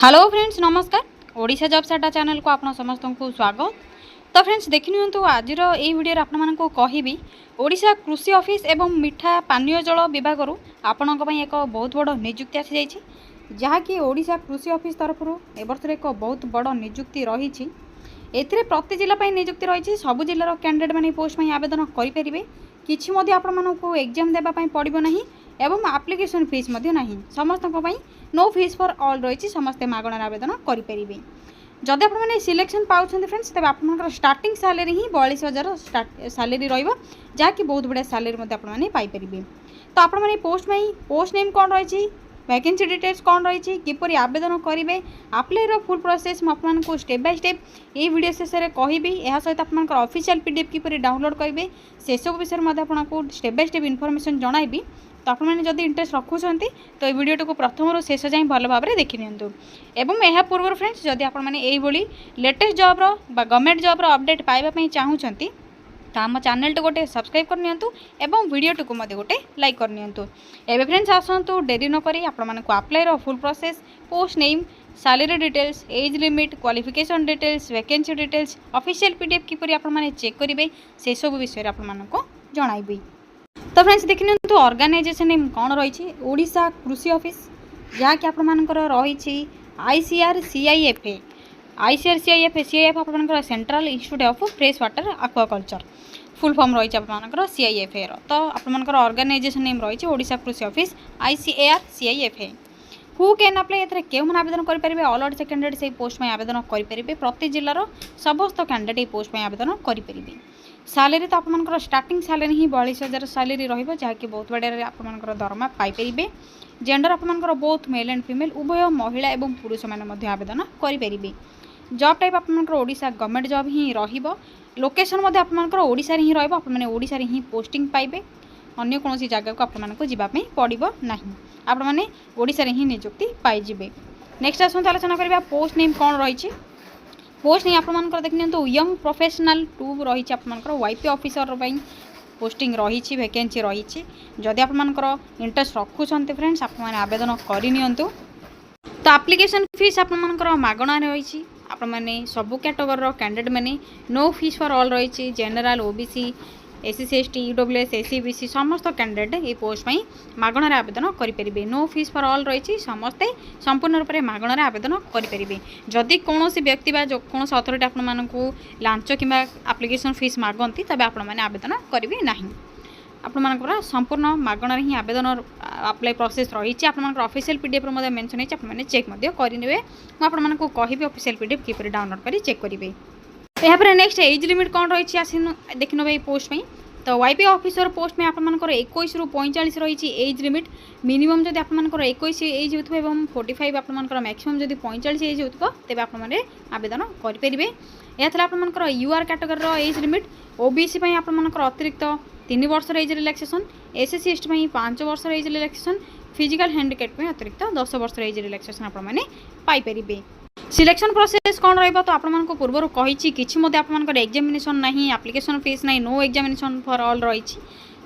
Hello friends नमस्कार। Odisha jobs अड्डा channel को आप समस्त को स्वागत। तो फ्रेंड्स देखि नियंतु आज ये वीडियो आपण कहबी ओडिशा कृषि ऑफिस एवं मिठा पानीय जल विभाग आपण एक बहुत बड़ नियुक्ति आसी जाइए जहाँकि ओडिशा कृषि ऑफिस तरफ एवर्ष एक बहुत बड़ नियुक्ति रही। एथिरे प्रति जिला नियुक्ति रही। सबु जिलार कैंडिडेट मैंने पोस्ट में आवेदन करेंगे। किसी आपको एग्जाम देवाई पड़ो ना एवं एप्लिकेशन फीस नहीं समस्त नो फीस फॉर ऑल रही। समस्ते मागणार आवेदन करेंगे। जदि आपने सिलेक्शन पाँच फ्रेंड्स तेज आप स्टार्टिंग सैलरी ही 42,000 सैलरी रही बहुत बढ़िया सैलरी आपने पाइपर। तो आपने पोस्ट नेम कौन रही वैकेंसी डिटेल्स कौन रही किपर आवेदन करेंगे आप्लाईर फुल प्रोसेस मुझे स्टेप बाय स्टेप ये वीडियो शेष में कहबी। यह सहित आप ऑफिशियल पीडीएफ किपर डाउनलोड करेंगे से सब विषय में आपको स्टेप बाय स्टेप इनफॉरमेशन जनइबी। तो आपने जब इंटरेस्ट रखुंट तो ये वीडियो को प्रथम शेष जाए भल भाव में देखि नियंतु। एवं यह पूर्व फ्रेंड्स जदि आपने latest job government job update पाइबा चाहूँगी तो आम चैनल टी गोटे सब्सक्राइब कर नियंतु एवं वीडियो टी को गोटे लाइक कर नियंतु। एवं फ्रेंड्स आसतु डेरी न करी आपको अप्लाईर full process post name salary details age limit qualification details vacancy details official PDF किपर आपने चेक करेंगे से सब विषय आपको जनइबी। तो फ्रेंड्स देखि नियंतु ऑर्गेनाइजेशन नेम कौन रही ओडिशा कृषि ऑफिस जहाँकि आपंकर रही ICRCIFA आपंकर central institute of fresh water aquaculture full form रही आपंकर CIFA तो आपंकर ऑर्गेनाइजेशन नेम रही ओडिशा कृषि office ICARCIFA। Who can apply एथरे केउन आवेदन करेंगे ऑल ओडिशा कैंडिडेट से पोस्ट में आवेदन करेंगे। प्रति जिलार समस्त कैंडिडेट पोस्ट में आवेदन करेंगे। सैलरी तो आपंकर स्टार्टिंग सैलरी ही 42,000 सैलरी रही बहुत बढ़िया आपंकर दरमा पाइपर। जेंडर आपंकर बोथ मेल एंड फीमेल उभय महिला और पुरुष मैंने आवेदन करेंगे। जॉब टाइप आपंकर ओडिशा गवर्नमेंट जॉब ही लोकेशन आपंकर ओडिशा ही रही ओडिशा ही पोस्टिंग पाइबे अन्य कौन जगह को आपको जावाई पड़ो ना आपने ओडिशा ही नियुक्ति पाइबे। नेक्स्ट आसत आलोचना करवा पोस्ट नेम कौन रही पोस्ट नहीं आपंकर देखिए यंग प्रोफेशनल 2 रही आपंकर YP ऑफिसर पोस्टिंग रही वैकेंसी रही। जदि आपंकर इंटरेस्ट रखुंट फ्रेंड्स आपने आवेदन करनी। तो एप्लिकेशन फीस आपंकर मागणा रही आपने सबू कैटेगोरी कैंडिडेट मैंने नो फीस फॉर ऑल रही general OBC SC ST EWS SC BC समस्त कैंडिडेट ये पोस्ट में मागणार आवेदन करेंगे। नो फीस फॉर ऑल रही समस्ते संपूर्ण रूप से मागणार आवेदन करेंगे। जदि कौन व्यक्ति कौन अथॉरिटी आपको लांच कि एप्लिकेशन फीस मागती तब आपने आवेदन करेंगे ना आपंकर संपूर्ण मागणार ही आवेदन अप्लाई प्रोसेस रही। आपंकर ऑफिशियल पीडीएफ मेंशन है चेक करेंगे। मुझे कहि ऑफिशियल पीडीएफ किपर डाउनलोड कर चेक करेंगे। यहाँ नेक्स्ट एज लिमिट कौन रही देखि ना पोस्ट में तो YP ऑफिसर पोस्ट में आपंकर 21 ରୁ 45 रही एज लिमिट मिनिमम जब आपंकर 21 एज हो 45 आपंकर मैक्सिमम जब 45 एज हो तेज आपने आवेदन करेंगे। यह आपंकर UR category age limit OBC आपंकर अतिरिक्त 3 वर्ष एज रिलैक्सेशन SC ST 5 वर्ष एज रिलैक्सेशन फिजिकल हैंडिकैप अतिरिक्त 10 वर्ष एज रिलैक्सेशन आपने पाइपर। सिलेक्शन प्रोसेस कौन रहा तो आपको पूर्व कही किसी आपंकर एग्जामिनेशन ना एप्लिकेशन फीस ना नो एग्जामिनेशन फॉर ऑल रही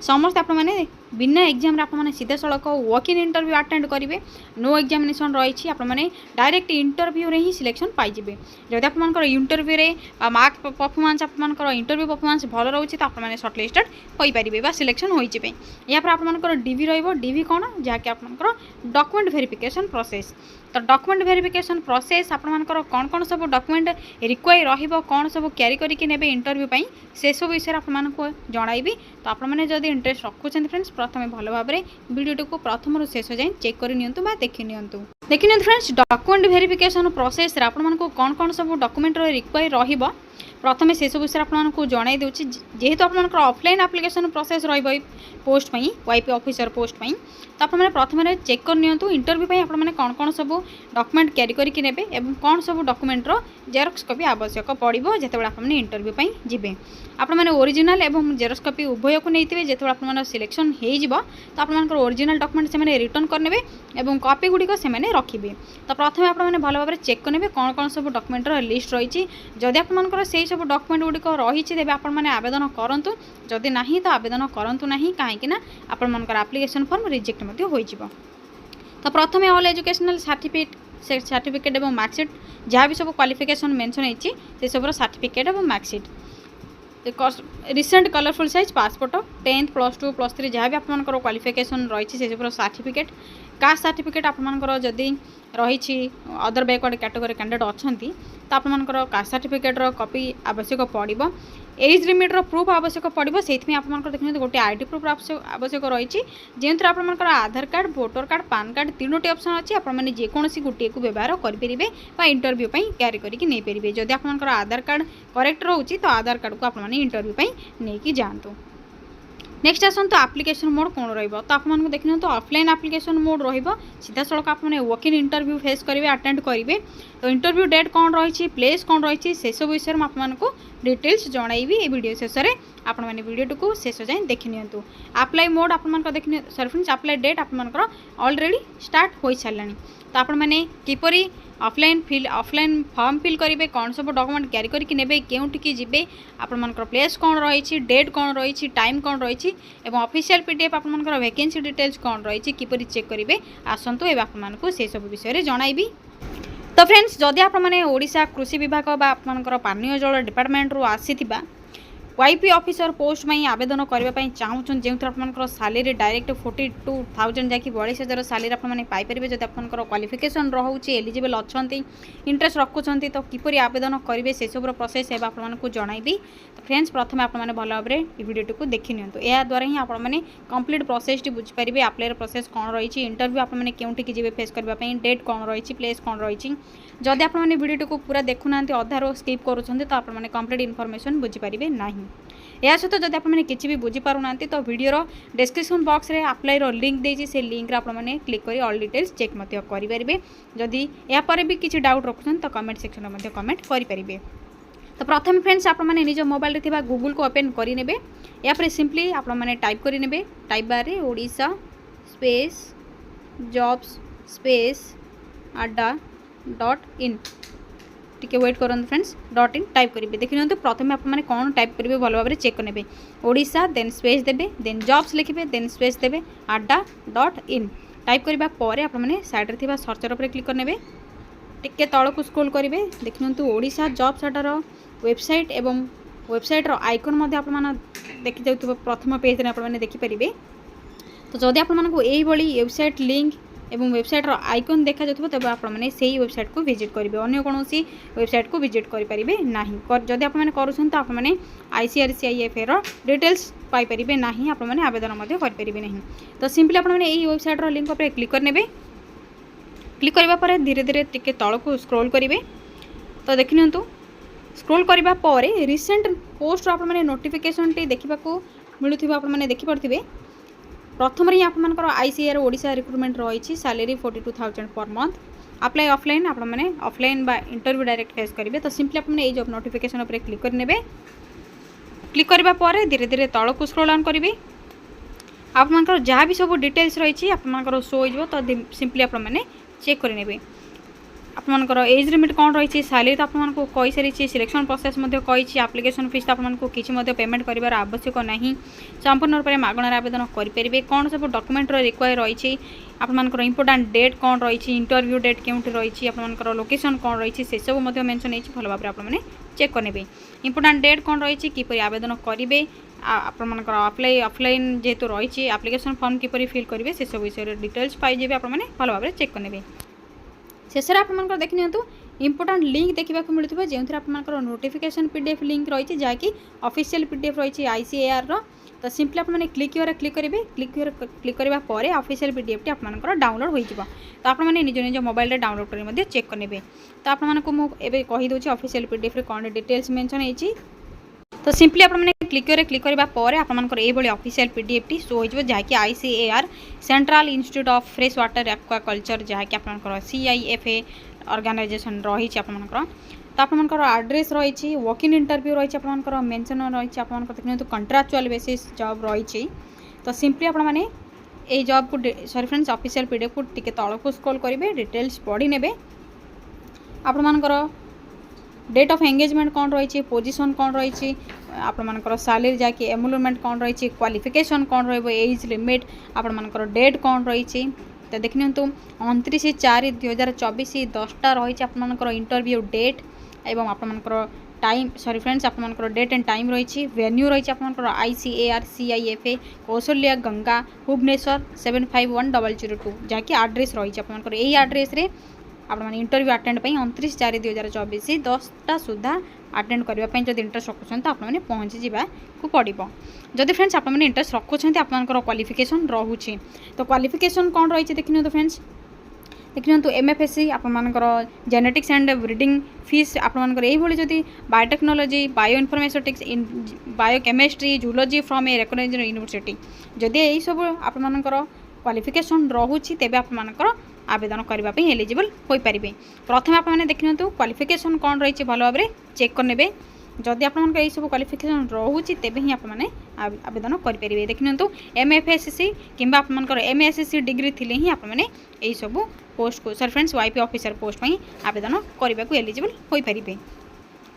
समस्त आपने बिना एग्जाम आपने सीधा सड़क वॉक इन इंटरव्यू अटेंड करेंगे। नो एग्जामिनेशन रही आपने डायरेक्ट इंटरव्यू रे ही सिलेक्शन पाइबे। जब आपंकर इंटरव्यू रे मार्क परफॉर्मेंस आपंकर इंटरव्यू परफॉर्मेंस भल रही तो आपने सर्टलिस्टेड हो पारे सिलेक्शन होइबे। या पर आपंकर DV रही कौन जहाँकि आपंकर डॉक्यूमेंट वेरिफिकेशन प्रोसेस तो डॉक्यूमेंट वेरिफिकेशन प्रोसेस आपंकर कौन कौन सब डॉक्यूमेंट रिक्वायर रहिबो कौन सब कैरी करके नेबे इंटरव्यू पाई से सब विषय आपको जनइबी। तो आपने जब इंटरेस्ट रखुंट फ्रेंड्स प्रथम भल भाव में वीडियो को प्रथम शेष जाए चेक कर देखि फ्रेंड्स डॉक्यूमेंट वेरिफिकेशन प्रोसेस आपको कौन कौन सब डॉक्यूमेंट रिक्वायर रहिबो प्रथम से सब विषय आपको जन दूसरी जेहेतु आपंकर ऑफलाइन एप्लिकेशन प्रोसेस रही पोस्ट में YP ऑफिसर पोस्ट में तो आपने प्रथम चेक करनी इंटरव्यू आपने कौन कौन सब डॉक्यूमेंट कैरी करके नेबे एवं कौन सब डॉक्यूमेंट जेरॉक्स कॉपी आवश्यक पड़ो जिते आपने इंटरव्यू जी आपने ओरिजिनल एवं जेरॉक्स कॉपी उभय को नहीं थे जो आप सिलेक्शन हो तो आपंकर ओरिजिनल डॉक्यूमेंट से रिटर्न करने और कॉपी गुड़िक से रखिए। तो प्रथम आपने भल भाव में चेक करेंगे कौन कौन सब डॉक्यूमेंट लिस्ट रही जदि आपंकर से सब डॉक्यूमेंट गुड़िक रही तेज आपने आवेदन करूँ जदि ना तो आवेदन करूँ ना कहीं आपंकर एप्लिकेशन फॉर्म रिजेक्ट हो। तो प्रथम ऑल एजुकेशनल सर्टिफिकेट सर्टिफिकेट और मार्कसीट जहाँ भी सब क्वालिफिकेशन मेंशन होती से सब सर्टिफिकेट और marksheet recent colourful size passport 10th +2 +3 जहाँ भी आपर क्वालिफिकेशन रही से सब सर्टिफिकेट कास्ट सर्टिफिकेट आपर जदि रही अदर बैकवर्ड कैटेगरी कैंडिडेट अच्छा तो आपर कास्ट सर्टिफिकेट कॉपी आवश्यक पड़ो एज लिमिट्र प्रूफ आवश्यक पड़ो से आप देखते गोटे आईडी प्रूफ आवश्यक रही जो आपर Aadhaar card voter card PAN card तीनोटी ऑप्शन अच्छी आपने जेकोसी गोटे को व्यवहार करेंगे इंटरव्यू क्यारी करके नहीं पारे जदि आपर आधार कार्ड करेक्ट रोचे तो आधार कार्ड को आपने इंटरव्यू नहीं जातु नेक्स्ट आसतु आप्लिकेशन मोड कौन रहा तो आपको देखने तो ऑफलाइन आप्लिकेशन मोड सीधा सड़क आपने वॉक इन इंटरव्यू फेस करेंगे अटेंड करेंगे तो इंटरव्यू डेट कौन रही प्लेस कौन रही से सब विषय में आपको डिटेल्स जनइबी ये वीडियो शेष में आपण मैंने वीडियो को शेष जाए देखि नियंतु अप्लाई मोड आप देखने सॉरी फ्रेंड्स अप्लाई डेट आपर ऑलरेडी स्टार्ट हो सारे तो आपण मैंने किपरि ऑफलाइन फॉर्म फिल करेंगे कौन सब डॉक्यूमेंट क्यारी करके नेबे केउठी जी आपर प्लेस कौन रही डेट कौन रही टाइम कौन रही ऑफिशियल पीडीएफ आपर वैकेंसी डिटेल्स कौन रही किपरि चेक करेंगे आसतु ए आपको से सब विषय जनइबी तो फ्रेंड्स जदि आपने ओडिशा कृषि विभाग आपर पानीय जल डिपार्टमेंट रू आसी वाईपी ऑफिसर पोस्ट में आवेदन करने चाहूँ जो आपर सालेरी डायरेक्ट 42,000 जैक 42,000 सालेरी आपने पाइपर जब आप क्वालिफिकेशन रोचे एलिजिबल अच्छा इंटरेस्ट रखुंट तो किपरि आवेदन करेंगे से सब प्रोसेस है आपको जनइबी तो फ्रेंड्स प्रथम आपने भल भाव में वीडियो को देखि नियंतु या द्वारा ही आपने कंप्लीट प्रोसेस टी बुझीपारे अप्लाई प्रोसेस कौन रही इंटरव्यू आपने केउठी जी फेस करने डेट कौन रही प्लेस कौन रही जदि आपने वीडियो को पूरा देखुना अधार स्किप करुँच तो आपने कंप्लीट इनफॉरमेशन बुझीपारे ना या सहित जब आपने किसी भी बुझीपार तो वीडियो डिस्क्रिप्शन बॉक्स रे अप्लाई लिंक देती से लिंक आपने क्लिक कर ऑल डिटेल्स चेक करेंगे जदि यापर भी किसी डाउट रखुन तो कमेंट सेक्शन में कमेंट करेंगे तो प्रथम फ्रेंड्स आपने निज मोबाइल रे गूगल को ओपन करेंगे यापर सिंपली आपने टाइप करेंगे टाइप बार रे Odisha space jobs space adda.in टिके वेट करन फ्रेंड्स .in टाइप करेंगे देखिए तो प्रथम आपने कौन टाइप करेंगे भल भाव में चेक करेंगे ओडिशा देन स्पेस देबे देन जॉब्स लिखिए देन स्पेस देबे adda.in टाइप करबा परे आपने साइड रे थिबा सर्चर पर क्लिक करनेबे टिके तळ को स्क्रॉल करेंगे देखिए तो ओडिशा जॉब्स अड्डार वेबसाइट एवं वेबसाइट रो आइकन मध्ये आपन देखि जाउथबो प्रथम पेज रे आपन देखि परिबे तो जदि आपन को एई बळी वेबसाइट लिंक एवं वेबसाइट आइकन देखा जाए तब आपने से वेबसाइट को विजिट करेंगे अन्य कौन वेबसाइट को विजिट करेंगे ना जदि आपने करूँ तो आपने ICRCIFA डिटेल्स पाइपर ना आपने आवेदन करेंगे ना तो सिंपली आपने यही वेबसाइट लिंक पर क्लिक करने क्लिक करने धीरे धीरे टिके तल को स्क्रॉल करेंगे तो देखि नियंतु स्क्रॉल करने पर रिसेंट पोस्ट आपने नोटिफिकेशन टी देखा मिलूँ आपने देखिपे प्रथम ही आपर ICAR ओडिशा रिक्रुटमेंट रही salary 42,000 per month apply offline आपने ऑफलाइन बा इंटरव्यू डायरेक्ट फेस करेंगे तो सिंपली आपने ये जॉब नोटिफिकेशन पर क्लिक करने क्लिक करने धीरे धीरे तल को स्क्रॉल ऑन करेंगे आप जहाँ भी सब डिटेल्स रही आप शो हो तो सिंपली आपने चेक करेंगे आपनकर एज लिमिट कौन रही सैलरी तो आपको कही सारी सिलेक्शन प्रोसेस कही एप्लिकेशन फीस आपको किसी पेमेंट कर आवश्यक नहीं संपूर्ण रूप से मागणार आवेदन करेंगे कौन सब डॉक्यूमेंट रिक्वायर रही आपर इंपोर्टाट डेट कौन रही इंटरव्यू डेट केउठी रही आपर लोकेशन कौन रही से सब मेंशन है भल भाव आपने चेक करेंगे इंपोर्टाट डेट कौन रही किपरि आवेदन करेंगे आपर अप्लाई ऑफलाइन जेहेतु रही एप्लिकेशन फॉर्म किपरि फिल करेंगे से सब विषय डिटेल्स पाइबे आपने भल भाव चेक करेंगे शेष आप देखि नियंतु इंपोर्टाट लिंक देखा मिलूँ जो आपर नोटिफिकेशन PDF लिंक रही जहाँकि ऑफिशियल PDF रही ICAR तो सिंपली आपने क्लिक करेंगे क्लिक करने पर ऑफिशियल PDF टी आपंकर डाउनलोड हो तो आपने निज निज मोबाइल रे डाउनलोड कर चेक करेंगे तो आपको मुझे कहीदे ऑफिशियल PDF रे कौन डिटेल्स मेंशन है तो सिंपली आपने क्लिक करने पर आपर ये ऑफिशियल PDF टी शो हो जहाँकि ICAR central institute of fresh water aquaculture जहाँकि आपर CIFA ऑर्गेनाइजेशन रही आपर तो आपर एड्रेस रही वॉक इन इंटरव्यू रही आपर मेंशन रही आप देखते तो कंट्राक्चुअल बेसिस जॉब रही तो सिंपली आपने ये जॉब को सॉरी फ्रेंड्स ऑफिशियल PDF को टिके तल को स्क्रॉल करेंगे डिटेल्स पढ़ी ने आपर डेट ऑफ एंगेजमेंट कौन रही पोजीशन कौन रही आपर सैलरी जहाँकि एमुलमेंट कौन रही क्वालिफिकेशन कौन रही एज लिमिट आपर डेट कौन रही तो देखि नियंतु 29/4/2024 10टा रही आपर इंटरव्यू डेट एवं आपर टाइम सॉरी फ्रेंड्स आपर डेट एंड टाइम रही वेन्यू रही आपर ICAR CIFA कौशल्या गंगा भुवनेश्वर 751002 जहाँकि आड्रेस रही आपर यही आड्रेस रे आप इंटरव्यू अटेंड 29/4/2024 10टा सुधा अटेंड करने जब इंटरेस्ट रखुं तो आपने पहुँची जावाक पड़ो जदि फ्रेंड्स आपने इंटरेस्ट रखुं आपर क्वालिफिकेशन रोचे तो क्वालिफिकेशन कौन रही देखिए तो फ्रेंड्स देखिए MFSC आपर जेनेटिक्स एंड ब्रीडिंग फिश आपर यही जदि biotechnology bioinformatics biochemistry zoology from a recognised university जदि यही सब आपर क्वालिफिकेशन रोचे तेज आपर आवेदन करने एलिजिबल हो पारे प्रथम आपने देखिए क्वालिफिकेशन कौन रही भल भाव में चेक करने जदि आप सब क्वालिफिकेशन रोचे तेज ही आपने आवेदन करेंगे देखिए MFSC कि आपर MSc डिग्री थी ही आपने यही सब पोस्ट को sir friends YP officer post पर आवेदन करने को एलिजिबल हो पारे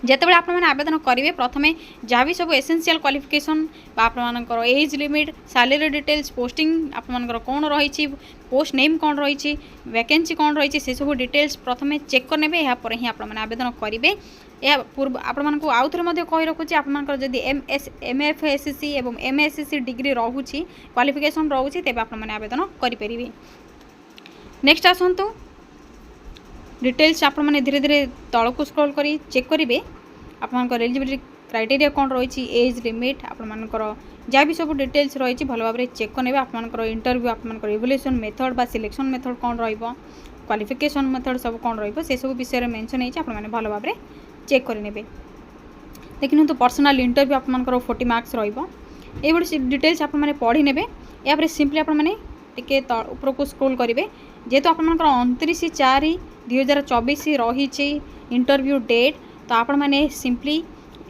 जितेबाला आपने आवेदन करेंगे प्रथमे जहाँ भी सब एसेंशियल क्वालिफिकेशन आपर age limit salary details posting आपर कौन रही पोस्ट नेम कौन रही वैकेंसी कौन रही से सब डिटेल्स प्रथमे चेक करने यापर ही आपने आवेदन करेंगे यह पूर्व आपण को आउ थे कही रखुच्छे आपर जदि MFSC और MSc डिग्री रोचे क्वालिफिकेशन रोचे तेज आपने आवेदन करेंगे नेक्स्ट आसतु डिटेल्स आप धीरे धीरे तल को स्क्रॉल कर चेक करेंगे आपर एलिजिबिलिटी क्राइटेरिया कौन रही एज लिमिट आपर जहाँ भी सब डिटेल्स रही भल भाव में चेक करने आपर इंटरव्यू आपर इवल्यूशन मेथड बा सिलेक्शन मेथड कौन क्वालिफिकेशन मेथड सब कौन रे सब विषय में मेंशन होती है भल भाव में चेक करेंगे देखिए तो पर्सनल इंटरव्यू आपर 40 मार्क्स रही डिटेल्स आप पढ़ी ने या सिंपली आपने टे ऊपर को स्क्रोल करेंगे जेहेतु आपर 29/4/2024 रही इंटरव्यू डेट तो आपण मैंने सिंपली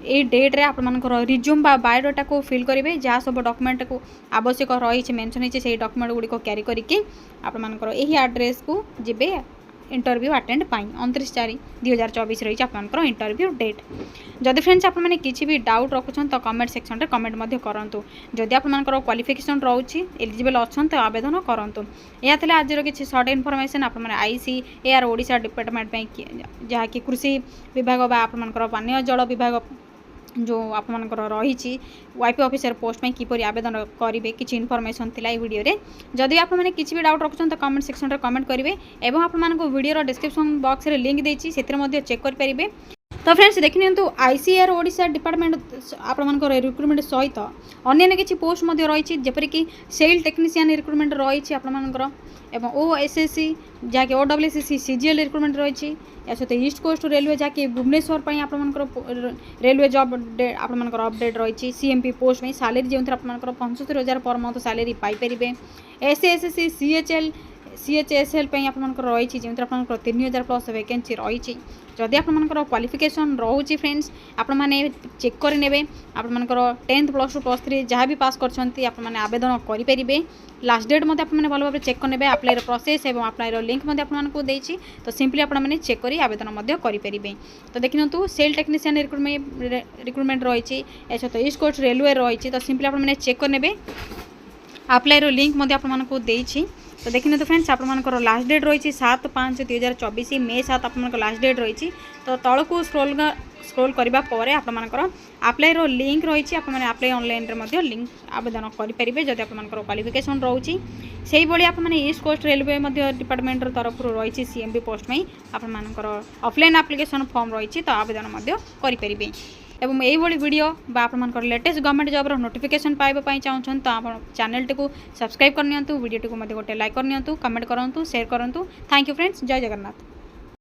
ये डेट रे आपर रिज्यूम बा बायोडाटा को फिल करेंगे जहाँ सब डॉक्यूमेंट को आवश्यक रही मेंशन होती है डॉक्यूमेंट गुड़ी को क्यारी करके आपर यही एड्रेस को जीवे इंटरव्यू अटेंड 29/4/2024 रही आपर इंटरव्यू डेट जदि फ्रेंड्स आपने किसी भी डाउट रखुं तो कमेंट सेक्शन में कमेंट करूँ जदि आपर क्वालिफिकेशन रोचे एलिजिबल अच्छा तो आवेदन करूँ यह आज किसी सर्ट इनफॉरमेशन आपने ICAR ओडिशा डिपार्टमेंट जहाँकि कृषि विभाग आपर पानीय जल विभाग जो आपर रही YP ऑफिसर पोस्ट में किपर आवेदन करेंगे किसी इनफॉरमेशन थिला वीडियो रे जदि आपने किसी भी डाउट रखुं तो कमेंट सेक्शन में कमेंट करेंगे और आपको वीडियो डिस्क्रिप्शन बॉक्स में लिंक देती से चेक करेंगे तो फ्रेंड्स देखि नियंतु ICAR ओडिशा डिपार्टमेंट आपर रिक्रुटमेंट सहित अन्य किसी पोस्ट रही जपरिक सेल टेक्नीशियन रिक्रुटमेंट रही आपर एवं OSSC जहाँकि OWCC CGL रिक्रुटमेंट रही या सहित ईस्ट कोस्ट रेलवे जहाँकि भुवनेश्वर आपर रेलवे जॉब आपर अपडेट रही CMP पोस्ट में सैलरी जो आपर 75,000 per month salary Piper SSC CHSL आपर रही जो आपर 3,000 प्लस वैकेंसी रही जदि आपर क्वालिफिकेशन रोचे फ्रेंड्स आपने चेक करेंगे आपर 10th +2 +3 जहाँ भी पास कर आवेदन करेंगे लास्ट डेट मत आपने भल भाव चेक करने अप्लाई प्रोसेस और अप्लाई लिंक आपको देती तो सिंपली आपने चेक कर आवेदन करेंगे तो देखिए सेल टेक्नीशियन रिक्रुटमेंट रही सहित ईस्ट कोस्ट रेलवे रही तो सिंपली आपने चेक करने अप्लाई लिंक आपको देती तो देखिए तो फ्रेंड्स आपर लास्ट डेट रही 7/5/2024 मे 7 आप लास्ट डेट रही तो तल को स्क्रोल करने पर आपर अप्लाई लिंक रही अप्लाई ऑनलाइन लिंक आवेदन करेंगे जब आपर क्वालिफिकेशन रोचे से भाई आपने ईस्ट कोस्ट रेलवे डिपार्टमेंट तरफ रही CMP पोस्ट में आपर ऑफलाइन एप्लिकेशन फॉर्म रही तो आवेदन करेंगे एवं यही वीडियो आपर लेटेस्ट गवर्नमेंट जॉब नोटिफिकेशन पाइबा चाहूँ तो आप चैनल टी सब्सक्राइब करनी वीडियो टी गोटे लाइक करनी कमेंट करूँ शेयर करूँ थैंक यू फ्रेंड्स जय जगन्नाथ।